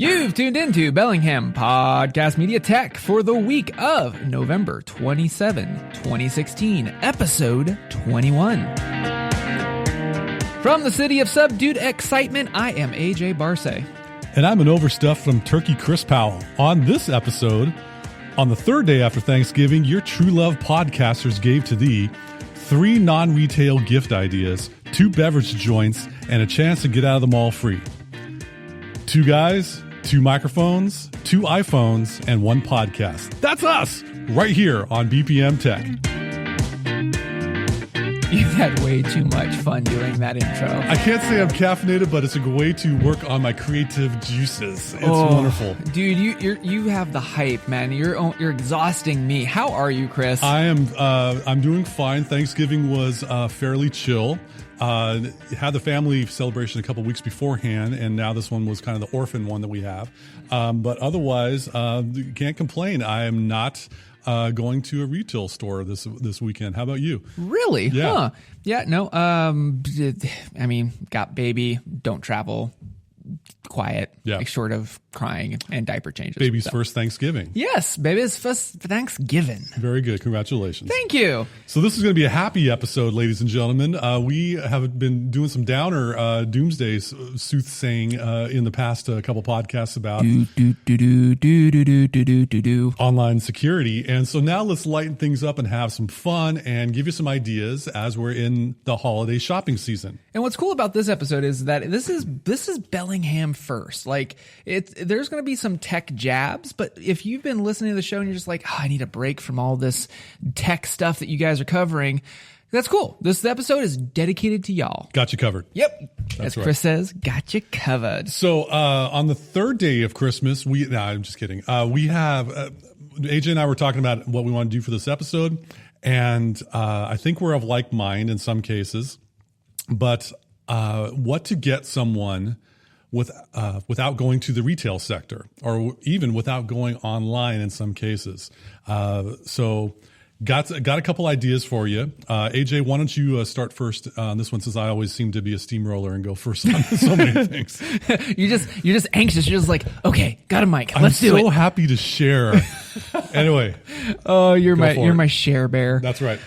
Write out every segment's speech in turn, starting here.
You've tuned into Bellingham Podcast Media Tech for the week of November 27, 2016, episode 21. From the city of subdued excitement, I am AJ Barce. And I'm an overstuffed from Turkey Chris Powell. On this episode, on the third day after Thanksgiving, your true love podcasters gave to thee 3 non-retail gift ideas, 2 beverage joints, and a chance to get out of the mall free. 2 guys, 2 microphones, 2 iPhones, and 1 podcast. That's us, right here on BPM Tech. You've had way too much fun doing that intro. I can't say I'm caffeinated, but it's a way to work on my creative juices. It's wonderful. Dude, you have the hype, man. You're exhausting me. How are you, Chris? I'm doing fine. Thanksgiving was fairly chill. Had the family celebration a couple weeks beforehand, and now this one was kind of the orphan one that we have. But otherwise, can't complain. I am not going to a retail store this weekend. How about you? Really? Yeah. Huh. Yeah. No. I mean, got baby. Don't travel. Quiet. Yeah. Like, short of crying and diaper changes. Baby's first Thanksgiving. Yes, baby's first Thanksgiving. Very good. Congratulations. Thank you. So this is going to be a happy episode, ladies and gentlemen. We have been doing some downer doomsday soothsaying in the past couple podcasts about online security. And so now let's lighten things up and have some fun and give you some ideas as we're in the holiday shopping season. And what's cool about this episode is that this is Bellingham first. Like, there's going to be some tech jabs, but if you've been listening to the show and you're just like, I need a break from all this tech stuff that you guys are covering, that's cool. This episode is dedicated to y'all. Got you covered. Yep. That's As right. Chris says, got you covered. So on the third day of Christmas, I'm just kidding. We have, AJ and I were talking about what we want to do for this episode, and I think we're of like mind in some cases, but what to get someone without going to the retail sector, or even without going online in some cases. So got a couple ideas for you. AJ, why don't you start first on this one, since I always seem to be a steamroller and go first on so many things. You're just anxious. You're just like, okay, got a mic. Let's do it. I'm so happy to share. Anyway. Oh, you're my share bear. That's right.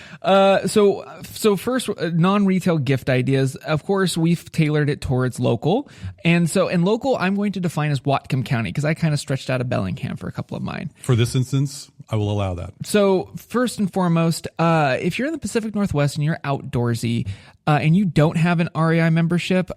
So first, non-retail gift ideas. Of course, we've tailored it towards local. And local, I'm going to define as Whatcom County, because I kind of stretched out of Bellingham for a couple of mine. For this instance, I will allow that. So first and foremost, if you're in the Pacific Northwest and you're outdoorsy, and you don't have an REI membership,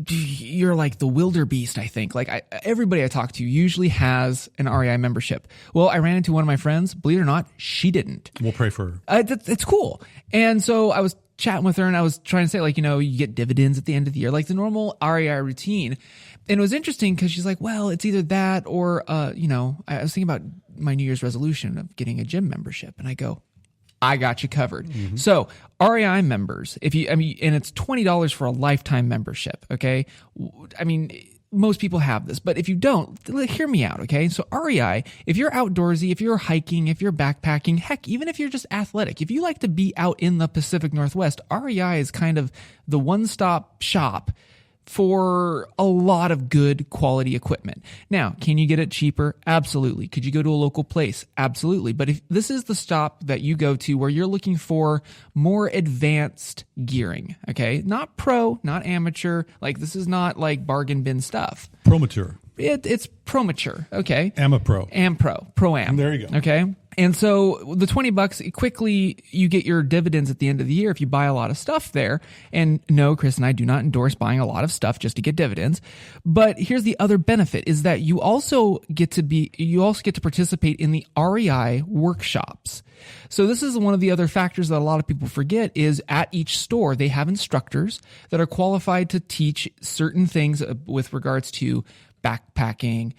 you're like the wildebeest, I think. Like, everybody I talk to usually has an REI membership. Well, I ran into one of my friends. Believe it or not, she didn't. We'll pray for her. It's cool. And so I was chatting with her, and I was trying to say, like, you get dividends at the end of the year, like the normal REI routine. And it was interesting because she's like, well, it's either that or, I was thinking about my New Year's resolution of getting a gym membership. And I go, I got you covered. Mm-hmm. So REI members, and it's $20 for a lifetime membership. Okay. I mean, most people have this, but if you don't, hear me out. Okay. So REI, if you're outdoorsy, if you're hiking, if you're backpacking, heck, even if you're just athletic, if you like to be out in the Pacific Northwest, REI is kind of the one-stop shop for a lot of good quality equipment. Now, can you get it cheaper? Absolutely. Could you go to a local place? Absolutely. But if this is the stop that you go to where you're looking for more advanced gearing, okay? Not pro, not amateur. Like, this is not like bargain bin stuff. Pro-mature. It's pro-mature, okay? Am-a-pro. Pro-am. There you go. Okay? And so the $20, quickly you get your dividends at the end of the year if you buy a lot of stuff there. And no, Chris and I do not endorse buying a lot of stuff just to get dividends. But here's the other benefit, is that you also get to participate in the REI workshops. So this is one of the other factors that a lot of people forget, is at each store, they have instructors that are qualified to teach certain things with regards to backpacking,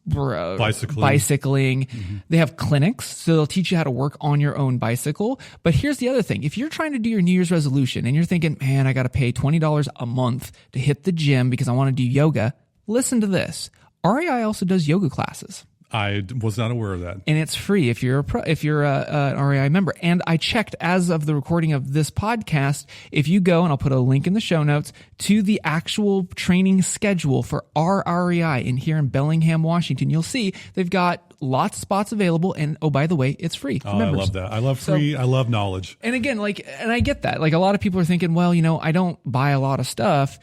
bicycling. Mm-hmm. They have clinics, so they'll teach you how to work on your own bicycle. But here's the other thing. If you're trying to do your New Year's resolution and you're thinking, man, I got to pay $20 a month to hit the gym because I want to do yoga, listen to this. REI also does yoga classes. I was not aware of that. And it's free if you're an REI member. And I checked as of the recording of this podcast, if you go, and I'll put a link in the show notes, to the actual training schedule for our REI here in Bellingham, Washington, you'll see they've got lots of spots available. And oh, by the way, it's free for members. I love that. I love free. I love knowledge. And again, and I get that. Like, a lot of people are thinking, well, I don't buy a lot of stuff.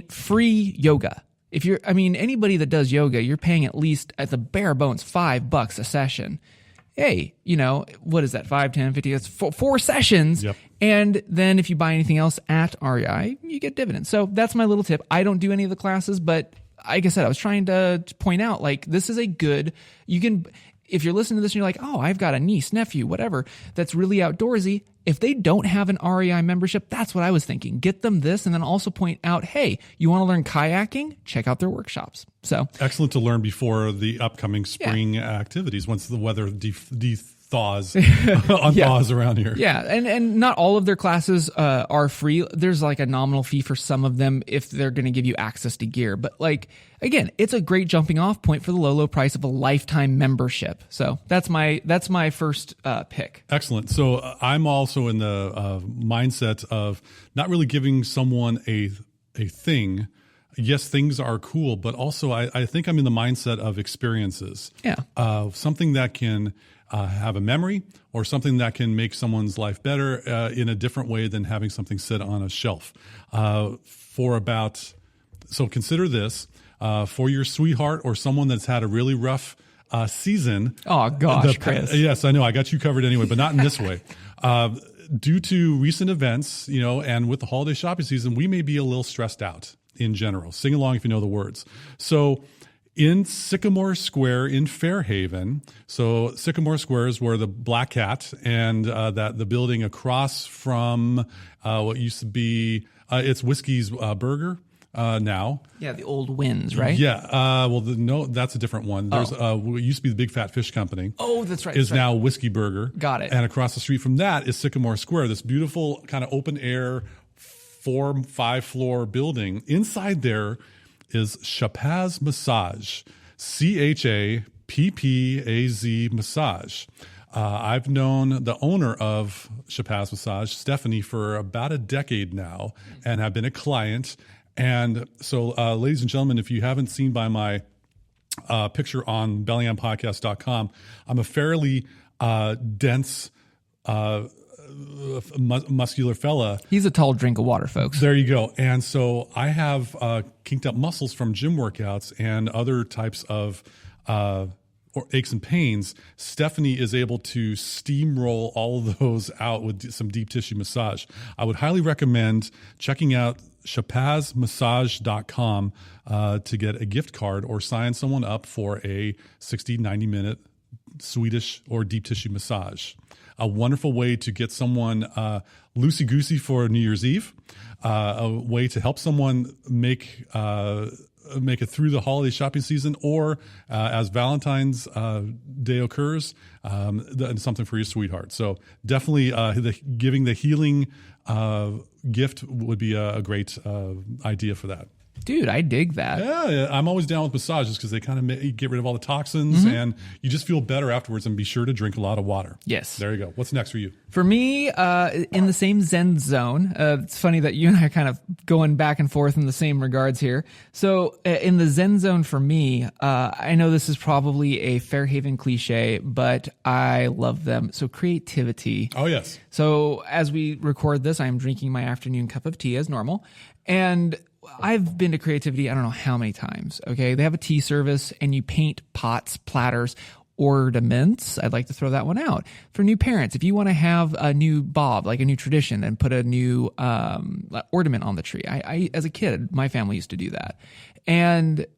Free yoga. Anybody that does yoga, you're paying at least at the bare bones $5 a session. Hey, what is that? 5, 10, 50, that's 4 sessions. Yep. And then if you buy anything else at REI, you get dividends. So that's my little tip. I don't do any of the classes, but like I said, I was trying to point out, this is a good, if you're listening to this and you're like, oh, I've got a niece, nephew, whatever, that's really outdoorsy. If they don't have an REI membership, that's what I was thinking. Get them this, and then also point out, hey, you want to learn kayaking? Check out their workshops. So excellent to learn before the upcoming spring activities once the weather thaws around here. Yeah, and not all of their classes are free. There's like a nominal fee for some of them if they're going to give you access to gear. But again, it's a great jumping off point for the low price of a lifetime membership. So that's my first pick. Excellent. So I'm also in the mindset of not really giving someone a thing. Yes, things are cool, but also I think I'm in the mindset of experiences. Yeah. Something that can have a memory, or something that can make someone's life better in a different way than having something sit on a shelf. So consider this, for your sweetheart or someone that's had a really rough season. Oh gosh, Chris. Yes, I know. I got you covered anyway, but not in this way. Due to recent events, and with the holiday shopping season, we may be a little stressed out in general. Sing along if you know the words. So in Sycamore Square in Fairhaven, so Sycamore Square is where the Black Cat and the building across from what used to be it's Whiskey's Burger now. Yeah, the old Winds, right? Yeah. No, that's a different one. There's what used to be the Big Fat Fish Company. Oh, that's right. Is now Whiskey Burger. Got it. And across the street from that is Sycamore Square, this beautiful kind of open air 4-5 floor building. Inside there is Chapaz Massage, CHAPPAZ Massage. I've known the owner of Chapaz Massage, Stephanie, for about a decade now, and have been a client. And so, ladies and gentlemen, if you haven't seen by my picture on bellingham.podcast.com, I'm a fairly dense muscular fella. He's a tall drink of water, folks. There you go. And so I have kinked up muscles from gym workouts and other types of aches and pains. Stephanie is able to steamroll all of those out with some deep tissue massage. I would highly recommend checking out chapazmassage.com to get a gift card or sign someone up for a 60-90 minute Swedish or deep tissue massage. A wonderful way to get someone loosey-goosey for New Year's Eve, a way to help someone make it through the holiday shopping season, or as Valentine's Day occurs, something for your sweetheart. So definitely giving the healing gift would be a great idea for that. Dude, I dig that. Yeah, I'm always down with massages because they kind of get rid of all the toxins, and you just feel better afterwards. And be sure to drink a lot of water. Yes. There you go. What's next for you? For me, in the same Zen zone, it's funny that you and I are kind of going back and forth in the same regards here. So in the Zen zone for me, I know this is probably a Fairhaven cliche, but I love them. So creativity. Oh, yes. So as we record this, I'm drinking my afternoon cup of tea as normal. And I've been to Creativity, I don't know how many times, okay? They have a tea service, and you paint pots, platters, ornaments. I'd like to throw that one out. For new parents, if you want to have a new bob, like a new tradition, and put a new ornament on the tree. I as a kid, my family used to do that.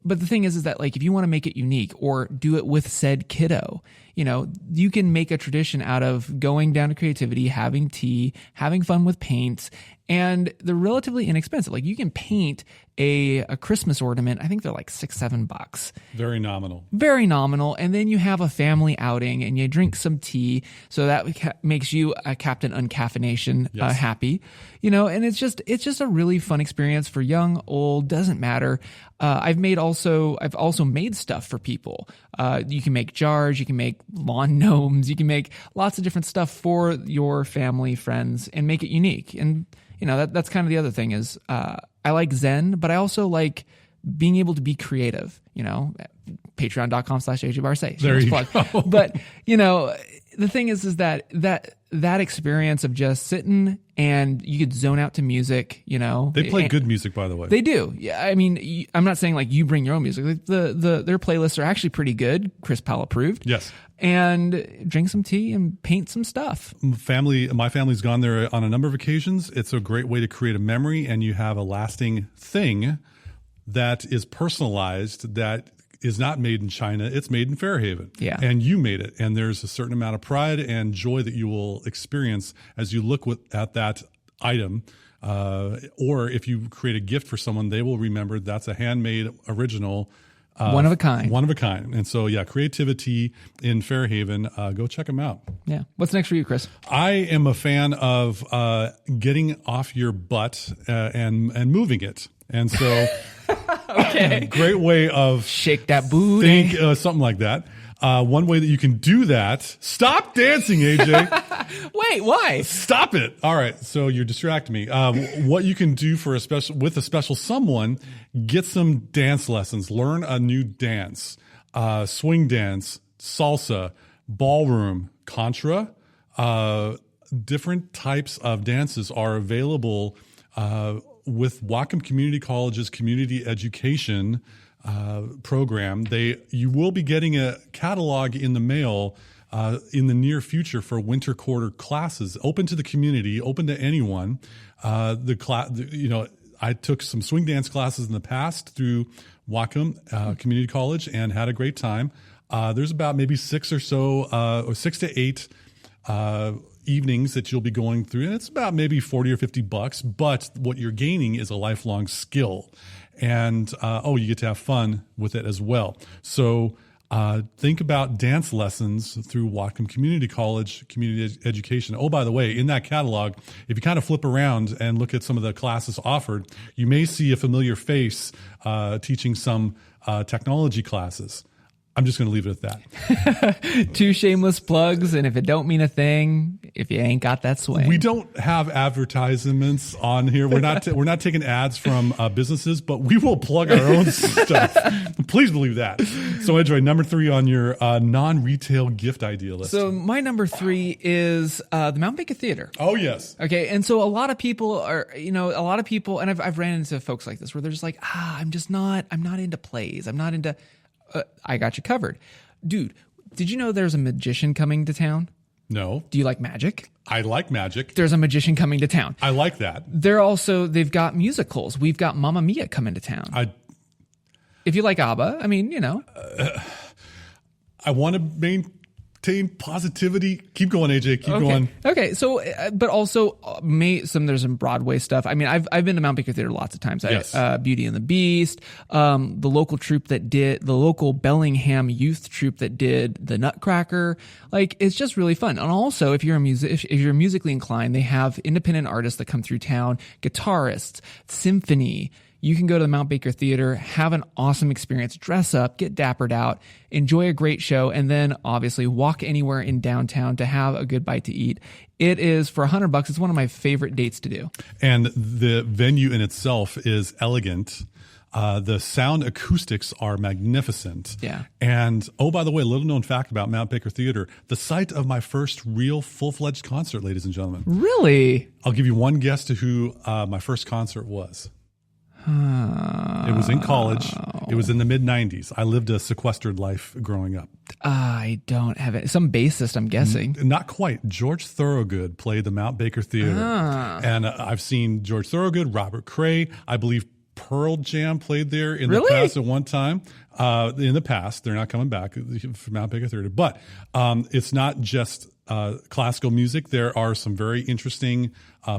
But the thing is that, like, if you want to make it unique or do it with said kiddo, you can make a tradition out of going down to Creativity, having tea, having fun with paints, and they're relatively inexpensive. Like, you can paint a Christmas ornament. I think they're like $6-7. Very nominal. Very nominal. And then you have a family outing and you drink some tea. So that makes you a Captain Uncaffeination happy. And it's just a really fun experience for young, old, doesn't matter. I've also made stuff for people. You can make jars, you can make lawn gnomes, you can make lots of different stuff for your family, friends, and make it unique. And that's kind of the other thing is I like Zen, but I also like being able to be creative. Patreon.com/AJBarsay. There you go. But the thing is that experience of just sitting and you could zone out to music, They play good music, by the way. They do. Yeah. I mean, I'm not saying like you bring your own music. Like their playlists are actually pretty good. Chris Powell approved. Yes. And drink some tea and paint some stuff. My family's gone there on a number of occasions. It's a great way to create a memory, and you have a lasting thing that is personalized, that is not made in China. It's made in Fairhaven. Yeah. And you made it. And there's a certain amount of pride and joy that you will experience as you look at that item. Or if you create a gift for someone, they will remember that's a handmade original. One of a kind. One of a kind. And so, yeah, creativity in Fairhaven. Go check them out. Yeah. What's next for you, Chris? I am a fan of getting off your butt and moving it. And so, okay, great way of shake that booty. Something like that. One way that you can do that. Stop dancing, AJ. Wait, why? Stop it. All right. So you're distracting me. What you can do with a special someone, get some dance lessons, learn a new dance, swing dance, salsa, ballroom, contra, different types of dances are available, with Whatcom Community College's community education program. You will be getting a catalog in the mail in the near future for winter quarter classes, open to the community, open to anyone. I took some swing dance classes in the past through Whatcom Community College and had a great time. There's about maybe 6 or 8 evenings that you'll be going through, and it's about maybe $40 or $50, but what you're gaining is a lifelong skill, and you get to have fun with it as well. So think about dance lessons through Whatcom Community College community education. Oh, by the way, in that catalog, if you kind of flip around and look at some of the classes offered, you may see a familiar face teaching some technology classes. I'm just going to leave it at that. 2 shameless plugs, and if it don't mean a thing, if you ain't got that swing. We don't have advertisements on here. We're not taking ads from businesses, but we will plug our own stuff. Please believe that. So, Edroy, number 3 on your non-retail gift idea list. So my number 3 is the Mount Baker Theater. Oh, yes. Okay, and so a lot of people, and I've ran into folks like this where they're just like, I'm not into plays. I'm not into. I got you covered. Dude, did you know there's a magician coming to town? No. Do you like magic? I like magic. There's a magician coming to town. I like that. They've got musicals. We've got Mamma Mia coming to town. If you like ABBA, I want to maintain positivity. Keep going, AJ. Keep going. Okay. So, but also there's some Broadway stuff. I mean, I've been to Mount Baker Theater lots of times. Yes. Beauty and the Beast, the local Bellingham youth troupe that did the Nutcracker. Like, it's just really fun. And also, if you're musically inclined, they have independent artists that come through town, guitarists, symphony. You can go to the Mount Baker Theater, have an awesome experience, dress up, get dappered out, enjoy a great show, and then obviously walk anywhere in downtown to have a good bite to eat. It is for $100. It's one of my favorite dates to do. And the venue in itself is elegant. The sound acoustics are magnificent. Yeah. And, by the way, a little known fact about Mount Baker Theater, the site of my first real full-fledged concert, ladies and gentlemen. Really? I'll give you one guess to who my first concert was. It was in college. It was in the mid-90s. I lived a sequestered life growing up. I don't have it. Some bassist, I'm guessing. Not quite. George Thorogood played the Mount Baker Theater. And I've seen George Thorogood, Robert Cray. I believe Pearl Jam played there in the past at one time. In the past, they're not coming back from Mount Baker Theater. But it's not just classical music, there are some very interesting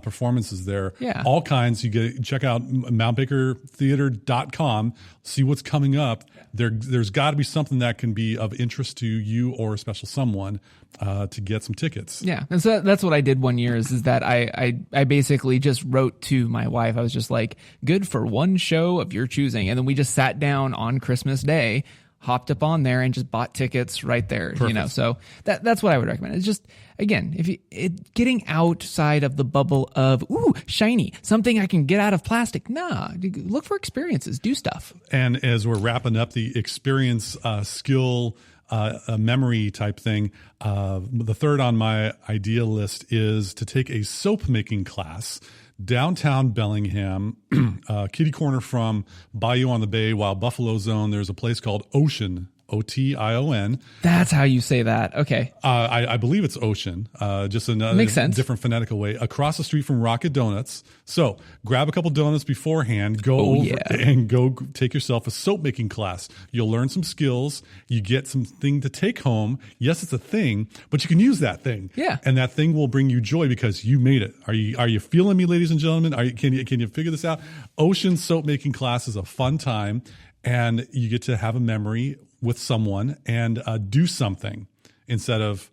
performances there. Yeah. All kinds. Check out mountbakertheater.com, see what's coming up. There's got to be something that can be of interest to you or a special someone to get some tickets. Yeah. And so that's what I did one year is that I basically just wrote to my wife. I was just like, good for one show of your choosing. And then we just sat down on Christmas Day, hopped up on there and just bought tickets right there. Perfect. You know, so that's what I would recommend. It's just, again, getting outside of the bubble of, ooh, shiny, something I can get out of plastic. Nah, look for experiences, do stuff. And as we're wrapping up the experience, skill, a memory type thing, the third on my idea list is to take a soap making class downtown Bellingham, kitty corner from Bayou on the Bay, while Buffalo Zone. There's a place called Ocean, Otion. That's how you say that. Okay. I believe it's Ocean, just another Makes sense. different phonetical way, across the street from Rocket Donuts. So grab a couple donuts beforehand, go take yourself a soap making class. You'll learn some skills. You get something to take home. Yes, it's a thing, but you can use that thing. Yeah. And that thing will bring you joy because you made it. Are you feeling me, ladies and gentlemen? Can you figure this out? Ocean soap making class is a fun time, and you get to have a memory with someone and do something instead of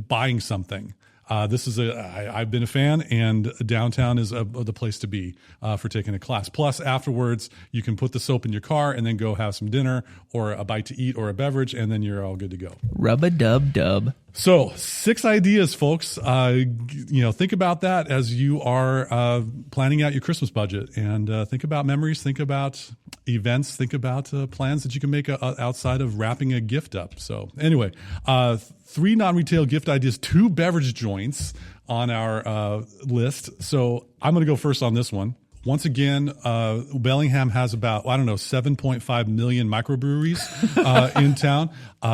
buying something. I've been a fan, and downtown is the place to be for taking a class. Plus, afterwards, you can put the soap in your car and then go have some dinner or a bite to eat or a beverage, and then you're all good to go. Rub-a-dub-dub. So 6 ideas, folks. Think about that as you are planning out your Christmas budget, and think about memories, think about events, think about plans that you can make outside of wrapping a gift up. So anyway, 3 non-retail gift ideas, 2 beverage joints on our list. So I'm going to go first on this one. Once again, Bellingham has about, 7.5 million microbreweries in town.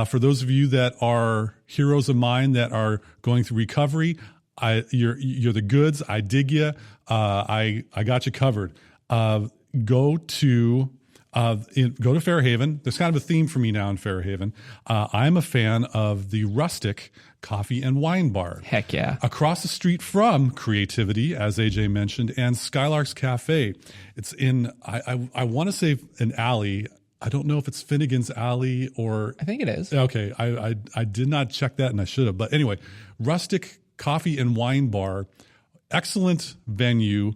For those of you that are heroes of mine that are going through recovery, you're the goods. I dig you. I got you covered. Go to Fairhaven. There's kind of a theme for me now in Fairhaven. I'm a fan of the Rustic Coffee and Wine Bar. Heck yeah. Across the street from Creativity, as AJ mentioned, and Skylark's Cafe. It's in, I want to say an alley. I don't know if it's Finnegan's Alley or... I think it is. Okay. I did not check that, and I should have. But anyway, Rustic Coffee and Wine Bar, excellent venue,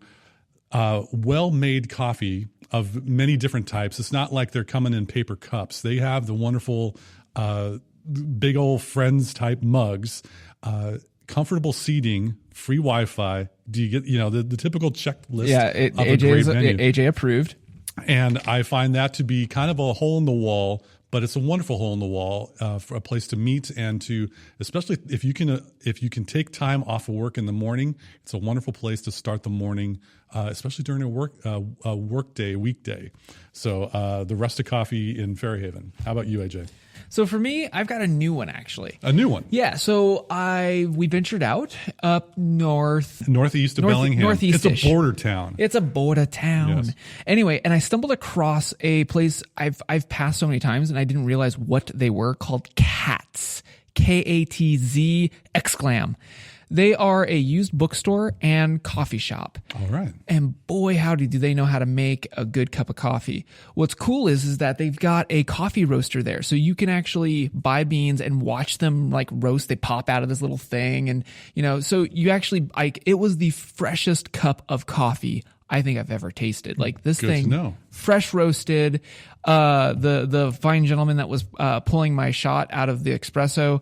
well-made coffee of many different types. It's not like they're coming in paper cups. They have the wonderful big old Friends type mugs, comfortable seating, free Wi-Fi. Do you get the typical checklist? Yeah, of a great venue. AJ approved. And I find that to be kind of a hole in the wall, but it's a wonderful hole in the wall for a place to meet and to, especially if you can take time off of work in the morning. It's a wonderful place to start the morning, especially during a weekday. So the Rustic Coffee in Fairhaven. How about you, AJ? So for me, I've got a new one actually. A new one? Yeah. So we ventured out up northeast of Bellingham. Northeast-ish. It's a border town. It's a border town. Yes. Anyway, and I stumbled across a place I've passed so many times, and I didn't realize what they were, called Katz. KATZ exclam. They are a used bookstore and coffee shop. All right. And boy, howdy, do they know how to make a good cup of coffee. What's cool is that they've got a coffee roaster there. So you can actually buy beans and watch them like roast. They pop out of this little thing. And, so you actually, it was the freshest cup of coffee I think I've ever tasted. Like this Good thing, to know. Fresh roasted. The fine gentleman that was pulling my shot out of the espresso,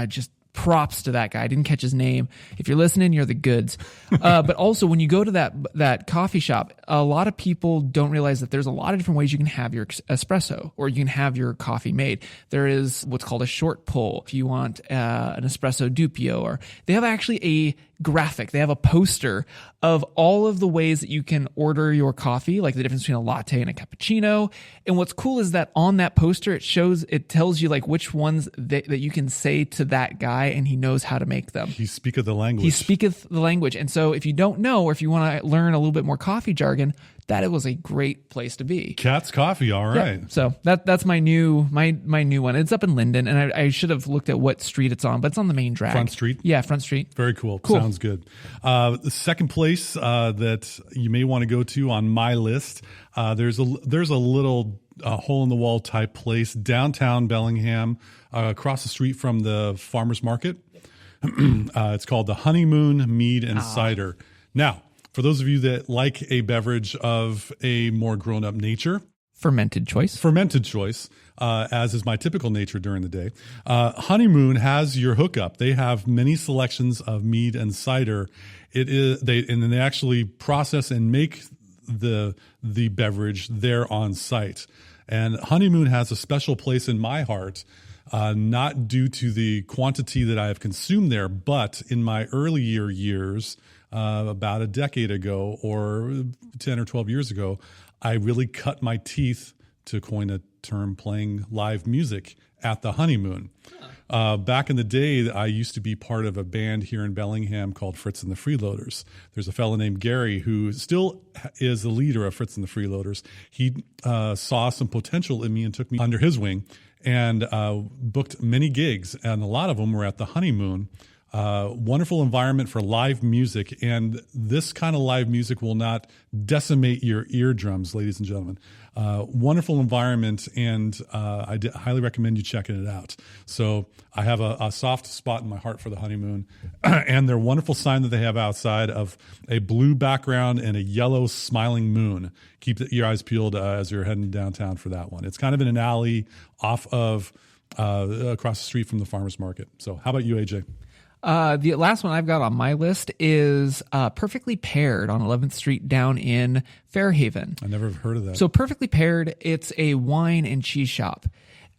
just props to that guy. I didn't catch his name. If you're listening, you're the goods. But also, when you go to that coffee shop, a lot of people don't realize that there's a lot of different ways you can have your espresso or you can have your coffee made. There is what's called a short pull. If you want an espresso doppio, or they have actually a graphic. They have a poster of all of the ways that you can order your coffee, like the difference between a latte and a cappuccino. And what's cool is that on that poster, it tells you like which ones that you can say to that guy, and he knows how to make them. He speaketh the language. He speaketh the language. And so if you don't know, or if you want to learn a little bit more coffee jargon, jargon, that it was a great place to be. Cat's Coffee. All right. Yeah. So that's my new one. It's up in Linden, and I should have looked at what street it's on, but it's on the main drag. Front Street? Yeah, Front Street. Very cool. Sounds good. The second place that you may want to go to on my list, there's a little hole in the wall type place downtown Bellingham, across the street from the farmers market. It's called the Honeymoon Mead and Cider. Now, for those of you that like a beverage of a more grown-up nature, Fermented choice, as is my typical nature during the day, Honeymoon has your hookup. They have many selections of mead and cider. They actually process and make the beverage there on site. And Honeymoon has a special place in my heart, not due to the quantity that I have consumed there, but in my earlier years, about a decade ago or 10 or 12 years ago, I really cut my teeth, to coin a term, playing live music at the Honeymoon. Back in the day, I used to be part of a band here in Bellingham called Fritz and the Freeloaders. There's a fellow named Gary who still is the leader of Fritz and the Freeloaders. He saw some potential in me and took me under his wing and booked many gigs, and a lot of them were at the Honeymoon. Wonderful environment for live music, and this kind of live music will not decimate your eardrums, ladies and gentlemen. Wonderful environment, and I highly recommend you checking it out. So I have a soft spot in my heart for the Honeymoon, and their wonderful sign that they have outside of a blue background and a yellow smiling moon. Keep your eyes peeled as you're heading downtown for that one. It's kind of in an alley off of across the street from the farmers market. So how about you, AJ? The last one I've got on my list is Perfectly Paired on 11th Street down in Fairhaven. I never heard of that. So Perfectly Paired, it's a wine and cheese shop.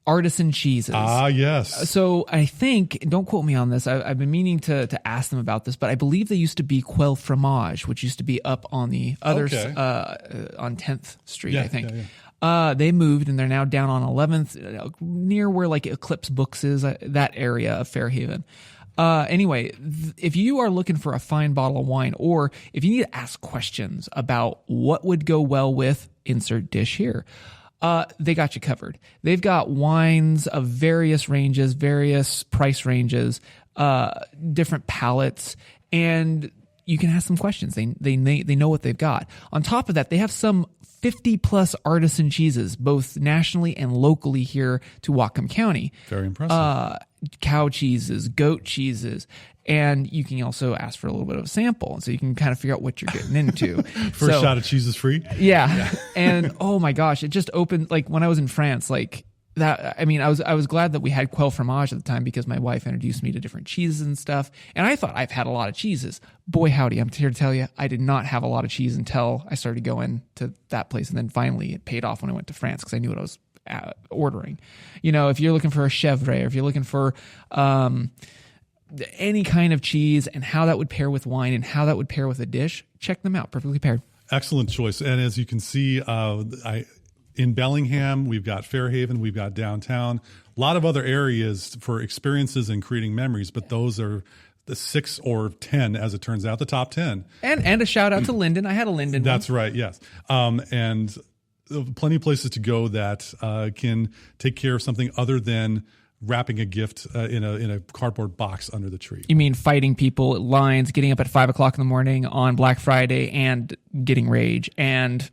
Artisan cheeses. Ah, yes. So I think, don't quote me on this, I've been meaning to ask them about this, but I believe they used to be Quelle Fromage, which used to be up on the other, on 10th Street, I think. They moved and they're now down on 11th, near where like Eclipse Books is, that area of Fairhaven. Anyway, if you are looking for a fine bottle of wine, or if you need to ask questions about what would go well with insert dish here, they got you covered. They've got wines of various ranges, various price ranges, different palettes, and you can ask them questions. They know what they've got. On top of that, they have some 50 plus artisan cheeses, both nationally and locally here to Whatcom County. Very impressive. Cow cheeses, goat cheeses, and you can also ask for a little bit of a sample, so you can kind of figure out what you're getting into. First shot of cheese is free. Yeah. And oh my gosh, it just opened, like when I was in France, like that. I mean, I was glad that we had Quelle Fromage at the time because my wife introduced me to different cheeses and stuff. And I thought I've had a lot of cheeses. Boy, howdy, I'm here to tell you, I did not have a lot of cheese until I started going to that place. And then finally it paid off when I went to France because I knew what I was ordering. You know, if you're looking for a chèvre, or if you're looking for any kind of cheese and how that would pair with wine and how that would pair with a dish, check them out. Perfectly Paired. Excellent choice. And as you can see, in Bellingham, we've got Fairhaven, we've got downtown, a lot of other areas for experiences and creating memories, but those are the 6 or 10, as it turns out, the top 10. And a shout out to Linden. I had a Linden. That's right. Yes. And plenty of places to go that can take care of something other than wrapping a gift in a cardboard box under the tree. You mean fighting people, lines, getting up at 5 o'clock in the morning on Black Friday, and getting rage, and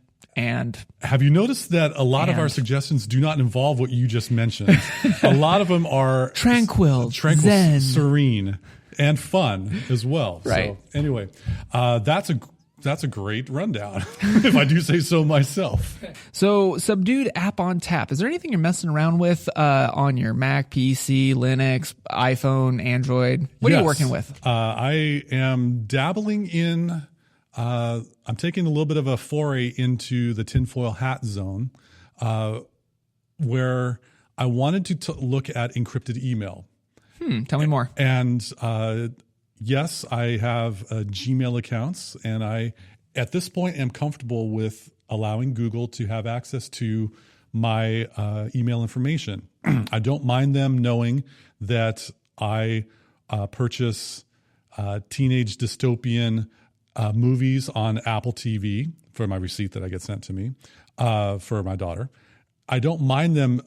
have you noticed that a lot of our suggestions do not involve what you just mentioned? A lot of them are tranquil, zen, serene, and fun as well. Right. So anyway, that's a great rundown, if I do say so myself. So, Subdued App-on-tap. Is there anything you're messing around with on your Mac, PC, Linux, iPhone, Android? What are you working with? I am dabbling in. I'm taking a little bit of a foray into the tinfoil hat zone, where I wanted to look at encrypted email. Tell me more. And yes, I have Gmail accounts, and I, at this point, am comfortable with allowing Google to have access to my email information. I don't mind them knowing that I purchase teenage dystopian movies on Apple TV for my receipt that I get sent to me for my daughter. I don't mind them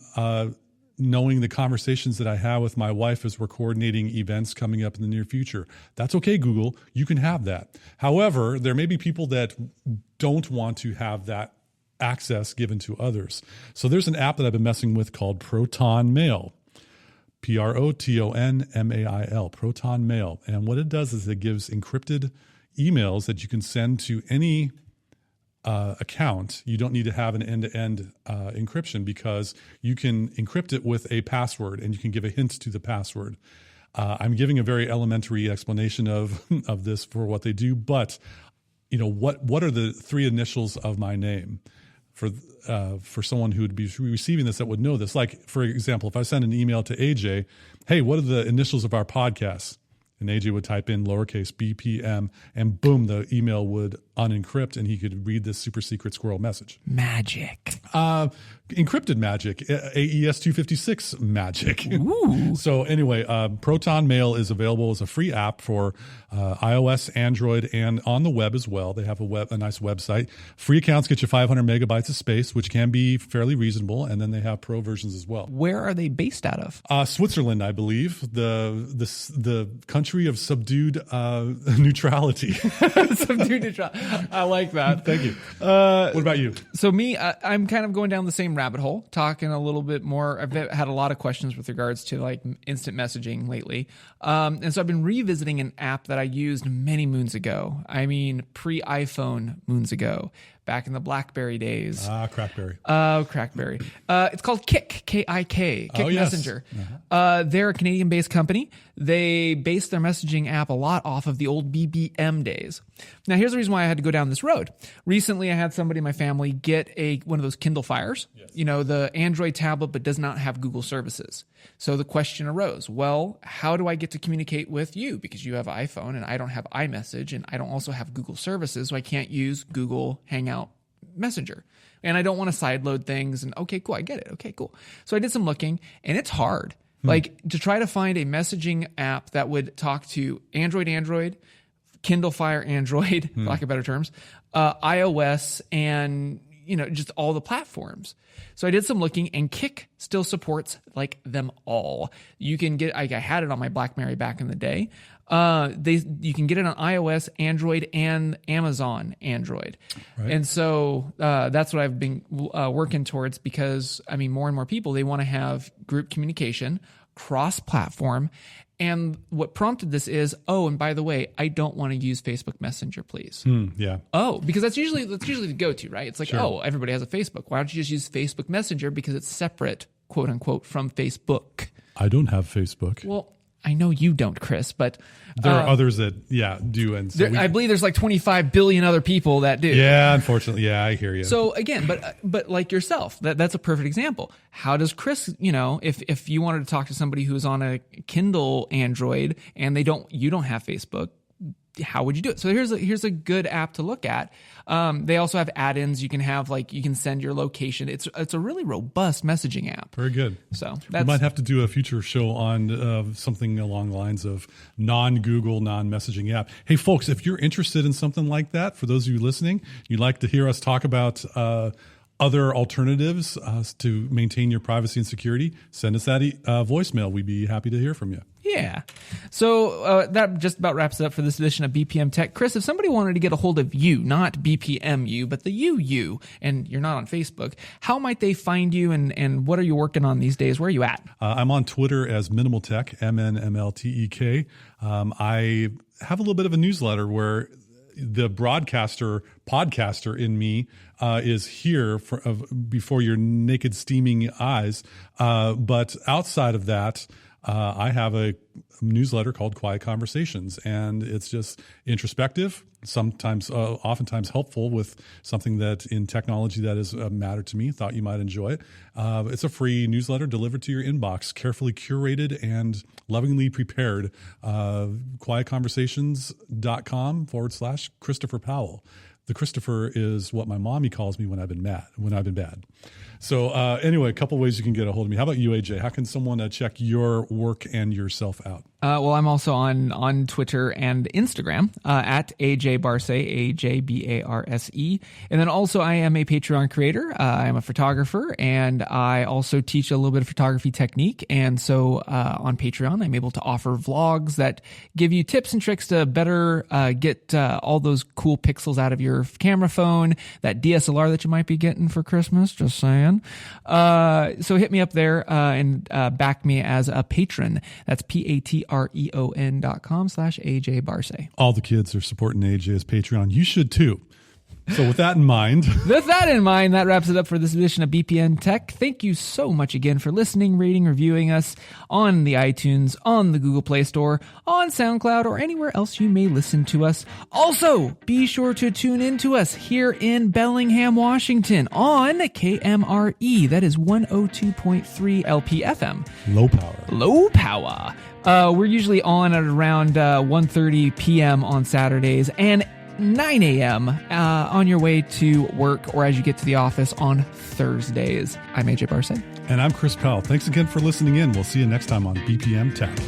knowing the conversations that I have with my wife as we're coordinating events coming up in the near future. That's okay, Google. You can have that. However, there may be people that don't want to have that access given to others. So there's an app that I've been messing with called Proton Mail. Protonmail, Proton Mail. And what it does is it gives encrypted emails that you can send to any account. You don't need to have an end-to-end encryption because you can encrypt it with a password and you can give a hint to the password. I'm giving a very elementary explanation of this for what they do, but what are the three initials of my name? For someone who would be receiving this that would know this. Like, for example, if I send an email to AJ, hey, what are the initials of our podcast? And AJ would type in lowercase BPM, and boom, the email would unencrypt, and he could read this super secret squirrel message. Magic. Encrypted magic. AES 256 magic. Ooh. So anyway, Proton Mail is available as a free app for iOS, Android, and on the web as well. They have a nice website. Free accounts get you 500 megabytes of space, which can be fairly reasonable, and then they have pro versions as well. Where are they based out of? Switzerland, I believe. The country of subdued neutrality. Subdued neutrality. I like that. Thank you. What about you? So me, I'm kind of going down the same rabbit hole, talking a little bit more. I've had a lot of questions with regards to like instant messaging lately. And so I've been revisiting an app that I used many moons ago. I mean, pre-iPhone moons ago, back in the BlackBerry days. Crackberry. Crackberry. It's called Kik, K-I-K, Kik Messenger. Uh-huh. They're a Canadian-based company. They base their messaging app a lot off of the old BPM days. Now, here's the reason why I had to go down this road. Recently, I had somebody in my family get one of those Kindle Fires, the Android tablet, but does not have Google services. So the question arose, well, how do I get to communicate with you? Because you have an iPhone and I don't have iMessage and I don't also have Google services, so I can't use Google Hangout Messenger. And I don't want to sideload things. And okay, cool, I get it. Okay, cool. So I did some looking and it's hard. Like to try to find a messaging app that would talk to Android, Kindle Fire Android, for lack of better terms, iOS, and just all the platforms. So I did some looking, and Kik still supports like them all. You can get, I had it on my BlackBerry back in the day. You can get it on iOS, Android, and Amazon Android. Right. And so that's what I've been working towards, because I mean, more and more people, they want to have group communication, cross-platform. And what prompted this is, and by the way, I don't want to use Facebook Messenger, please. Yeah. Because that's usually the go-to, right? It's like, sure. Everybody has a Facebook. Why don't you just use Facebook Messenger because it's separate, quote unquote, from Facebook? I don't have Facebook. Well, I know you don't, Chris, but there are others that, do. And so I believe there's like 25 billion other people that do. Yeah, unfortunately. Yeah, I hear you. So again, but like yourself, that's a perfect example. How does Chris, if you wanted to talk to somebody who's on a Kindle Android and you don't have Facebook, how would you do it? So here's a good app to look at. They also have add-ins. You can have you can send your location. It's a really robust messaging app. Very good. So we might have to do a future show on something along the lines of non-Google, non-messaging app. Hey folks, if you're interested in something like that, for those of you listening, you'd like to hear us talk about other alternatives to maintain your privacy and security, send us that voicemail. We'd be happy to hear from you. Yeah. So that just about wraps it up for this edition of BPM Tech. Chris, if somebody wanted to get a hold of you, not BPM you, but the you, and you're not on Facebook, how might they find you, and what are you working on these days? Where are you at? I'm on Twitter as Minimal Tech, MNMLTEK. I have a little bit of a newsletter where the podcaster in me is here before your naked, steaming eyes. But outside of that, I have a newsletter called Quiet Conversations, and it's just introspective, oftentimes helpful with something that in technology that is a matter to me. Thought you might enjoy it. It's a free newsletter delivered to your inbox, carefully curated and lovingly prepared. quietconversations.com/Christopher Powell. The Christopher is what my mommy calls me when I've been bad. So anyway, a couple ways you can get a hold of me. How about you, AJ? How can someone check your work and yourself out? Well, I'm also on Twitter and Instagram at AJ Barse, AJBARSE. And then also I am a Patreon creator. I am a photographer, and I also teach a little bit of photography technique. And so on Patreon, I'm able to offer vlogs that give you tips and tricks to better get all those cool pixels out of your camera phone, that DSLR that you might be getting for Christmas, just saying. So hit me up there and back me as a patron. That's patreon.com/AJ Barse. All the kids are supporting AJ's Patreon. You should too. So with that in mind, that wraps it up for this edition of BPM Tech. Thank you so much again for listening, rating, reviewing us on the iTunes, on the Google Play Store, on SoundCloud, or anywhere else you may listen to us. Also, be sure to tune in to us here in Bellingham, Washington on KMRE. That is 102.3 LPFM. Low power. We're usually on at around 1:30 p.m. on Saturdays and 9 a.m. On your way to work or as you get to the office on Thursdays. I'm AJ Barse. And I'm Chris Powell. Thanks again for listening in. We'll see you next time on BPM Tech.